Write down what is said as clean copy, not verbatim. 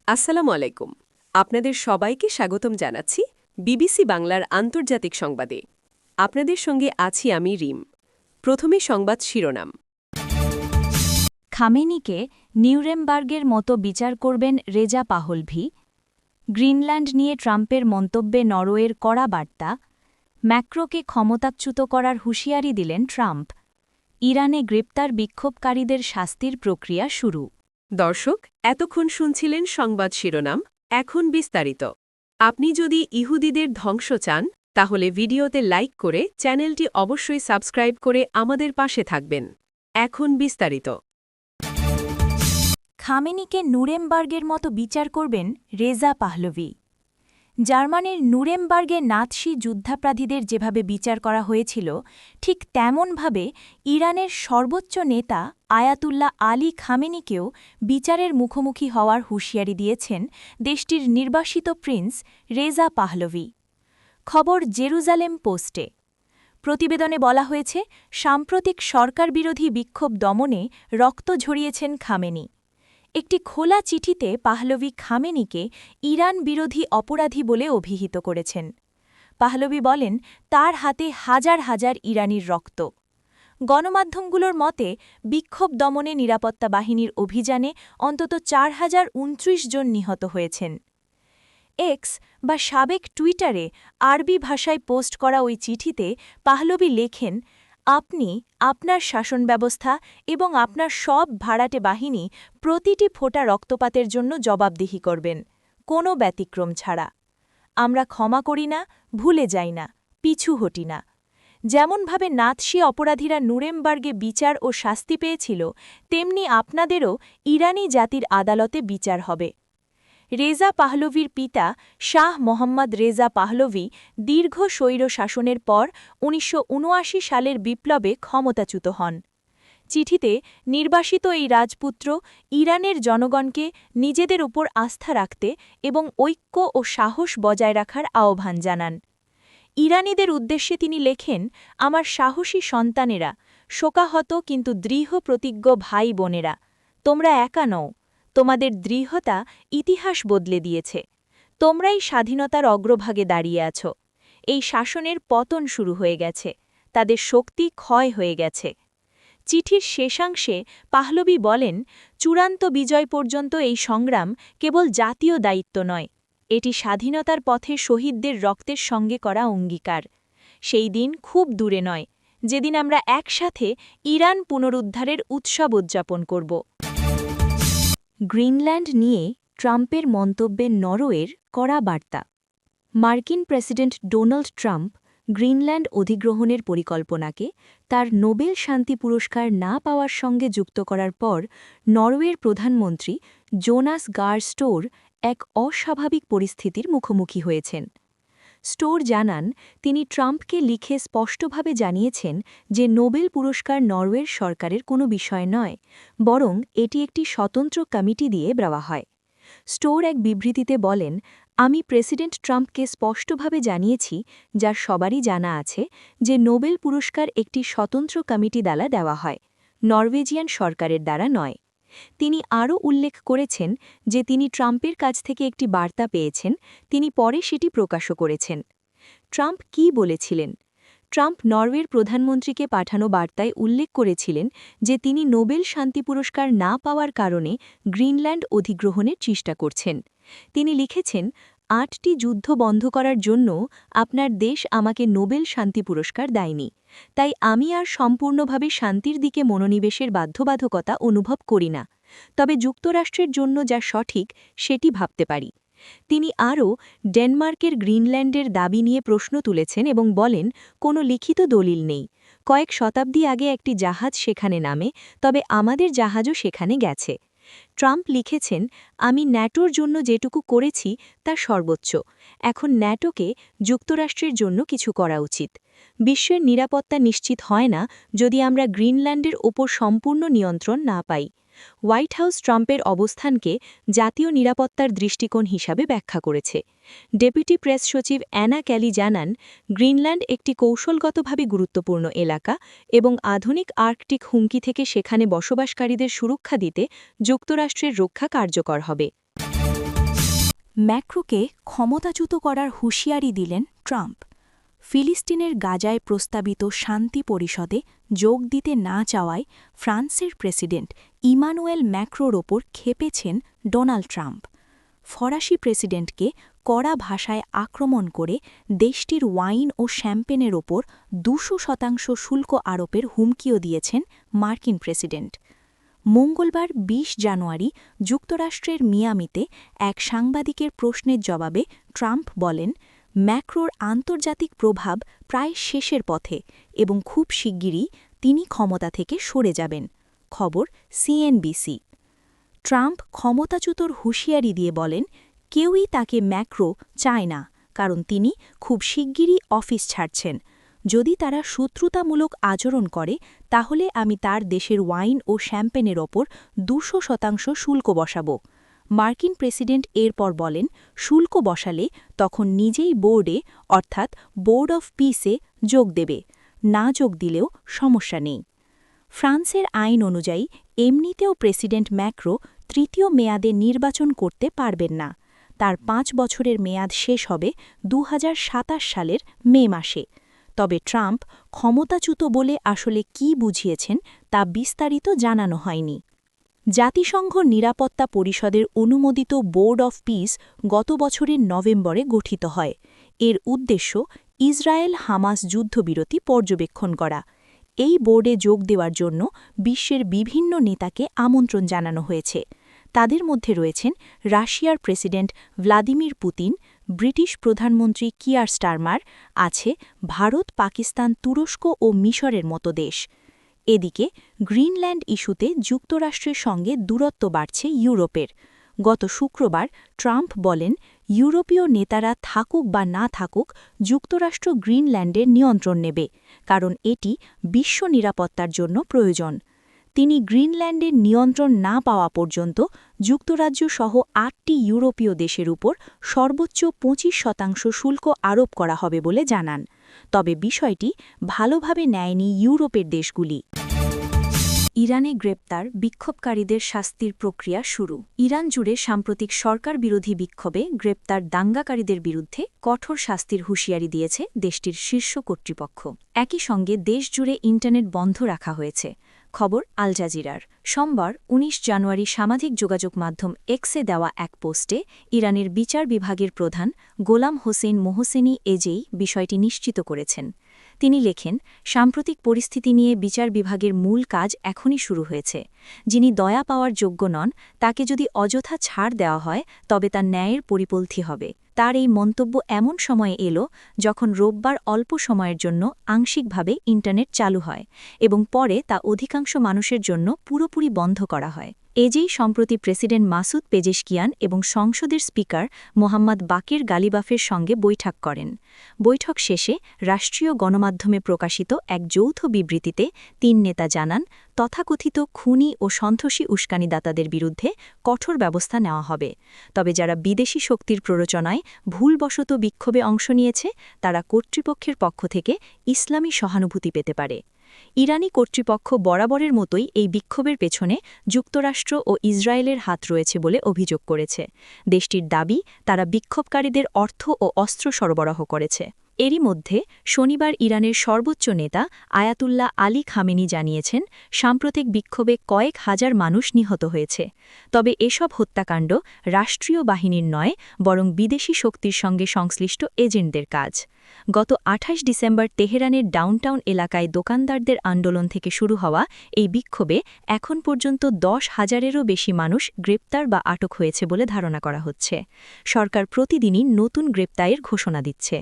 আসসালামু আলাইকুম। আপনাদের সবাইকে স্বাগতম জানাচ্ছি বিবিসি বাংলার আন্তর্জাতিক সংবাদে। আপনাদের সঙ্গে আছি আমি রিম। প্রথমে সংবাদ শিরোনাম। খামেনিকে নিউরেমবার্গের মতো বিচার করবেন রেজা পাহলভি। গ্রিনল্যান্ড নিয়ে ট্রাম্পের মন্তব্যে নরওয়ের কড়া বার্তা। ম্যাক্রোকে ক্ষমতাচ্যুত করার হুঁশিয়ারি দিলেন ট্রাম্প। ইরানে গ্রেপ্তার বিক্ষোভকারীদের শাস্তির প্রক্রিয়া শুরু। দর্শক, এতক্ষণ শুনছিলেন সংবাদ শিরোনাম। এখন বিস্তারিত। আপনি যদি ইহুদিদের ধ্বংস চান তাহলে ভিডিওতে লাইক করে চ্যানেলটি অবশ্যই সাবস্ক্রাইব করে আমাদের পাশে থাকবেন। এখন বিস্তারিত। খামেনিকে নুরেমবার্গের মতো বিচার করবেন রেজা পাহলভি। জার্মানির নুরেমবার্গে নাৎসি যুদ্ধাপরাধীদের যেভাবে বিচার করা হয়েছিল, ঠিক তেমনভাবে ইরানের সর্বোচ্চ নেতা আয়াতুল্লাহ আলী খামেনিকেও বিচারের মুখোমুখি হওয়ার হুঁশিয়ারি দিয়েছেন দেশটির নির্বাসিত প্রিন্স রেজা পাহলভি। খবর জেরুজালেম পোস্টে। প্রতিবেদনে বলা হয়েছে, সাম্প্রতিক সরকারবিরোধী বিক্ষোভ দমনে রক্ত ঝরিয়েছেন খামেনি। একটি খোলা চিঠিতে পাহলভি খামেনিকে ইরান বিরোধী অপরাধী বলে অভিহিত করেছেন। পাহলভি বলেন, তার হাতে হাজার হাজার ইরানির রক্ত। গণমাধ্যমগুলোর মতে, বিক্ষোভ দমনে নিরাপত্তা বাহিনীর অভিযানে অন্তত ৪,০২৯ জন নিহত হয়েছেন। এক্স বা সাবেক টুইটারে আরবি ভাষায় পোস্ট করা ওই চিঠিতে পাহলভি লেখেন, আপনি আপনার শাসন ব্যবস্থা এবং আপনার সব ভাড়াটে বাহিনী প্রতিটি ফোঁটা রক্তপাতের জন্য জবাবদিহি করবেন, কোনো ব্যতিক্রম ছাড়া। আমরা ক্ষমা করি না, ভুলে যাই না, পিছু হটি না। যেমনভাবে নাৎসি অপরাধীরা নুরেমবার্গে বিচার ও শাস্তি পেয়েছিল, তেমনি আপনাদেরও ইরানি জাতির আদালতে বিচার হবে। রেজা পাহলভির পিতা শাহ মোহাম্মদ রেজা পাহলভি দীর্ঘ স্বৈর শাসনের পর ১৯৭৯ সালের বিপ্লবে ক্ষমতাচ্যুত হন। চিঠিতে নির্বাসিত এই রাজপুত্র ইরানের জনগণকে নিজেদের উপর আস্থা রাখতে এবং ঐক্য ও সাহস বজায় রাখার আহ্বান জানান। ইরানিদের উদ্দেশ্যে তিনি লেখেন, আমার সাহসী সন্তানেরা, শোকাহত কিন্তু দৃঢ় প্রতিজ্ঞ ভাই বোনেরা, তোমরা একা নও। তোমাদের দৃঢ়তা ইতিহাস বদলে দিয়েছে। তোমরাই স্বাধীনতার অগ্রভাগে দাঁড়িয়ে আছো। এই শাসনের পতন শুরু হয়ে গেছে, তাদের শক্তি ক্ষয় হয়ে গেছে। চিঠির শেষাংশে পাহলভি বলেন, চূড়ান্ত বিজয় পর্যন্ত এই সংগ্রাম কেবল জাতীয় দায়িত্ব নয়, এটি স্বাধীনতার পথে শহীদদের রক্তের সঙ্গে করা অঙ্গীকার। সেই দিন খুব দূরে নয়, যেদিন আমরা একসাথে ইরান পুনরুদ্ধারের উৎসব উদযাপন করব। গ্রিনল্যান্ড নিয়ে ট্রাম্পের মন্তব্যে নরওয়ের কড়া বার্তা। মার্কিন প্রেসিডেন্ট ডোনাল্ড ট্রাম্প গ্রিনল্যান্ড অধিগ্রহণের পরিকল্পনাকে তার নোবেল শান্তি পুরস্কার না পাওয়ার সঙ্গে যুক্ত করার পর নরওয়ের প্রধানমন্ত্রী জোনাস গার স্টোর এক অস্বাভাবিক পরিস্থিতির মুখোমুখি হয়েছেন। স্টোর জানান, তিনি ট্রাম্পকে লিখে স্পষ্টভাবে জানিয়েছেন যে নোবেল পুরস্কার নরওয়ের সরকারের কোনো বিষয় নয়, বরং এটি একটি স্বতন্ত্র কমিটি দিয়ে দেওয়া হয়। স্টোর এক বিবৃতিতে বলেন, আমি প্রেসিডেন্ট ট্রাম্পকে স্পষ্টভাবে জানিয়েছি, যার সবারই জানা আছে, যে নোবেল পুরস্কার একটি স্বতন্ত্র কমিটি দ্বারা দেওয়া হয়, নরওয়েজিয়ান সরকারের দ্বারা নয়। তিনি আরও উল্লেখ করেছেন যে তিনি ট্রাম্পের কাছ থেকে একটি বার্তা পেয়েছেন, তিনি পরে সেটি প্রকাশও করেছেন। ট্রাম্প কী বলেছিলেন? ট্রাম্প নরওয়ের প্রধানমন্ত্রীকে পাঠানো বার্তায় উল্লেখ করেছিলেন যে তিনি নোবেল শান্তি পুরস্কার না পাওয়ার কারণে গ্রিনল্যান্ড অধিগ্রহণের চেষ্টা করছেন। তিনি লিখেছেন, ৮টি যুদ্ধ বন্ধ করার জন্য আপনার দেশ আমাকে নোবেল শান্তি পুরস্কার দেয়নি, তাই আমি আর সম্পূর্ণভাবে শান্তির দিকে মনোনিবেশের বাধ্যবাধকতা অনুভব করি না, তবে যুক্তরাষ্ট্রের জন্য যা সঠিক সেটি ভাবতে পারি। তিনি আরও ডেনমার্কের গ্রিনল্যান্ডের দাবি নিয়ে প্রশ্ন তুলেছেন এবং বলেন, কোনো লিখিত দলিল নেই। কয়েক শতাব্দী আগে একটি জাহাজ সেখানে নামে, তবে আমাদের জাহাজও সেখানে গেছে। ট্রাম্প লিখেছেন, আমি ন্যাটোর জন্য যেটুকু করেছি তা সর্বোচ্চ। এখন ন্যাটোকে যুক্তরাষ্ট্রের জন্য কিছু করা উচিত। বিশ্বের নিরাপত্তা নিশ্চিত হয় না যদি আমরা গ্রিনল্যান্ডের ওপর সম্পূর্ণ নিয়ন্ত্রণ না পাই। হোয়াইট হাউস ট্রাম্পের অবস্থানকে জাতীয় নিরাপত্তার দৃষ্টিকোণ হিসাবে ব্যাখ্যা করেছে। ডেপুটি প্রেস সচিব অ্যানা ক্যালি জানান, গ্রিনল্যান্ড একটি কৌশলগতভাবে গুরুত্বপূর্ণ এলাকা এবং আধুনিক আর্কটিক হুমকি থেকে সেখানে বসবাসকারীদের সুরক্ষা দিতে যুক্তরাষ্ট্রের রক্ষা কার্যকর হবে। ম্যাক্রোকে ক্ষমতাচ্যুত করার হুঁশিয়ারি দিলেন ট্রাম্প। ফিলিস্তিনের গাজায় প্রস্তাবিত শান্তি পরিষদে যোগ দিতে না চাওয়ায় ফ্রান্সের প্রেসিডেন্ট ইমানুয়েল ম্যাক্রোর ওপর ক্ষেপেছেন ডোনাল্ড ট্রাম্প। ফরাসি প্রেসিডেন্টকে কড়া ভাষায় আক্রমণ করে দেশটির ওয়াইন ও শ্যাম্পেনের ওপর ২০০% শুল্ক আরোপের হুমকিও দিয়েছেন মার্কিন প্রেসিডেন্ট। মঙ্গলবার ২০ জানুয়ারি যুক্তরাষ্ট্রের মিয়ামিতে এক সাংবাদিকের প্রশ্নের জবাবে ট্রাম্প বলেন, ম্যাক্রোর আন্তর্জাতিক প্রভাব প্রায় শেষের পথে এবং খুব শিগগিরই তিনি ক্ষমতা থেকে সরে যাবেন। খবর সিএনবিসি। ট্রাম্প ক্ষমতাচ্যুতর হুঁশিয়ারি দিয়ে বলেন, কেউই তাকে ম্যাক্রো চায় না, কারণ তিনি খুব শিগগিরই অফিস ছাড়ছেন। যদি তারা শত্রুতামূলক আচরণ করে তাহলে আমি তার দেশের ওয়াইন ও শ্যাম্পেনের ওপর ২০০% শুল্ক বসাব। মার্কিন প্রেসিডেন্ট এরপর বলেন, শুল্ক বসালে তখন নিজেই বোর্ডে অর্থাৎ বোর্ড অফ পিসে যোগ দেবে, না যোগ দিলেও সমস্যা নেই। ফ্রান্সের আইন অনুযায়ী এমনিতেও প্রেসিডেন্ট ম্যাক্রো তৃতীয় মেয়াদে নির্বাচন করতে পারবেন না। তার ৫ বছরের মেয়াদ শেষ হবে ২০২৭ সালের মে মাসে। তবে ট্রাম্প ক্ষমতাচ্যুত বলে আসলে কী বুঝিয়েছেন তা বিস্তারিত জানানো হয়নি। জাতিসংঘ নিরাপত্তা পরিষদের অনুমোদিত বোর্ড অফ পিস গত বছরের নভেম্বরে গঠিত হয়। এর উদ্দেশ্য ইসরায়েল-হামাস যুদ্ধবিরতি পর্যবেক্ষণ করা। এই বোর্ডে যোগ দেওয়ার জন্য বিশ্বের বিভিন্ন নেতাকে আমন্ত্রণ জানানো হয়েছে। তাদের মধ্যে রয়েছেন রাশিয়ার প্রেসিডেন্ট ভ্লাদিমির পুতিন, ব্রিটিশ প্রধানমন্ত্রী কিয়ার স্টারমার, আছে ভারত, পাকিস্তান, তুরস্ক ও মিশরের মতো দেশ। এদিকে গ্রিনল্যান্ড ইস্যুতে যুক্তরাষ্ট্রের সঙ্গে দূরত্ব বাড়ছে ইউরোপের। গত শুক্রবার ট্রাম্প বলেন, ইউরোপীয় নেতারা থাকুক বা না থাকুক, যুক্তরাষ্ট্র গ্রিনল্যান্ডের নিয়ন্ত্রণ নেবে, কারণ এটি বিশ্ব নিরাপত্তার জন্য প্রয়োজন। তিনি গ্রিনল্যান্ডের নিয়ন্ত্রণ না পাওয়া পর্যন্ত যুক্তরাজ্য সহ ৮টি ইউরোপীয় দেশের উপর সর্বোচ্চ ২৫% শুল্ক আরোপ করা হবে বলে জানান। তবে বিষয়টি ভালোভাবে নেয়নি ইউরোপের দেশগুলি। ইরানে গ্রেপ্তার বিক্ষোভকারীদের শাস্তির প্রক্রিয়া শুরু। ইরান জুড়ে সাম্প্রতিক সরকার বিরোধী বিক্ষোভে গ্রেপ্তার দাঙ্গাকারীদের বিরুদ্ধে কঠোর শাস্তির হুঁশিয়ারি দিয়েছে দেশটির শীর্ষ কর্তৃপক্ষ। একই সঙ্গে দেশজুড়ে ইন্টারনেট বন্ধ রাখা হয়েছে। খবর আল জাজিরার। সোমবার ১৯ জানুয়ারি সামাজিক যোগাযোগ মাধ্যম এক্সে দেওয়া এক পোস্টে ইরানের বিচার বিভাগের প্রধান গোলাম হোসেন মোহসেনি এজেই বিষয়টি নিশ্চিত করেছেন। তিনি লেখেন, সাম্প্রতিক পরিস্থিতি নিয়ে বিচার বিভাগের মূল কাজ এখনই শুরু হয়েছে। যিনি দয়া পাওয়ার যোগ্য নন তাকে যদি অযথা ছাড় দেওয়া হয় তবে তা ন্যায়ের পরিপন্থী হবে। তার এই মন্তব্য এমন সময়ে এলো যখন রোববার অল্প সময়ের জন্য আংশিকভাবে ইন্টারনেট চালু হয় এবং পরে তা অধিকাংশ মানুষের জন্য পুরোপুরি বন্ধ করা হয়। এজেই সম্প্রতি প্রেসিডেন্ট মাসুদ পেজেশকিয়ান এবং সংসদের স্পিকার মোহাম্মদ বাকির গালিবাফের সঙ্গে বৈঠক করেন। বৈঠক শেষে রাষ্ট্রীয় গণমাধ্যমে প্রকাশিত এক যৌথ বিবৃতিতে ৩ নেতা জানান, তথাকথিত খুনি ও সন্ত্রাসী উস্কানিদাতাদের বিরুদ্ধে কঠোর ব্যবস্থা নেওয়া হবে। তবে যারা বিদেশি শক্তির প্ররোচনায় ভুলবশত বিক্ষোভে অংশ নিয়েছে তারা কর্তৃপক্ষের পক্ষ থেকে ইসলামী সহানুভূতি পেতে পারে। ইরানি কর্তৃপক্ষ বরাবরের মতোই এই বিক্ষোভের পেছনে যুক্তরাষ্ট্র ও ইসরায়েলের হাত রয়েছে বলে অভিযোগ করেছে। দেশটির দাবি, তারা বিক্ষোভকারীদের অর্থ ও অস্ত্র সরবরাহ করেছে। এরই মধ্যে শনিবার ইরানের সর্বোচ্চ নেতা আয়াতুল্লাহ আলী খামেনি জানিয়েছেন, সাম্প্রতিক বিক্ষোভে কয়েক হাজার মানুষ নিহত হয়েছে। তবে এসব হত্যাকাণ্ড রাষ্ট্রীয় বাহিনীর নয়, বরং বিদেশি শক্তির সঙ্গে সংশ্লিষ্ট এজেন্টদের কাজ। গত ২৮ ডিসেম্বর তেহরানের ডাউনটাউন এলাকায় দোকানদারদের আন্দোলন থেকে শুরু হওয়া এই বিক্ষোভে এখন পর্যন্ত ১০,০০০-এরও বেশি মানুষ গ্রেপ্তার বা আটক হয়েছে বলে ধারণা করা হচ্ছে। সরকার প্রতিদিনই নতুন গ্রেপ্তারের ঘোষণা দিচ্ছে।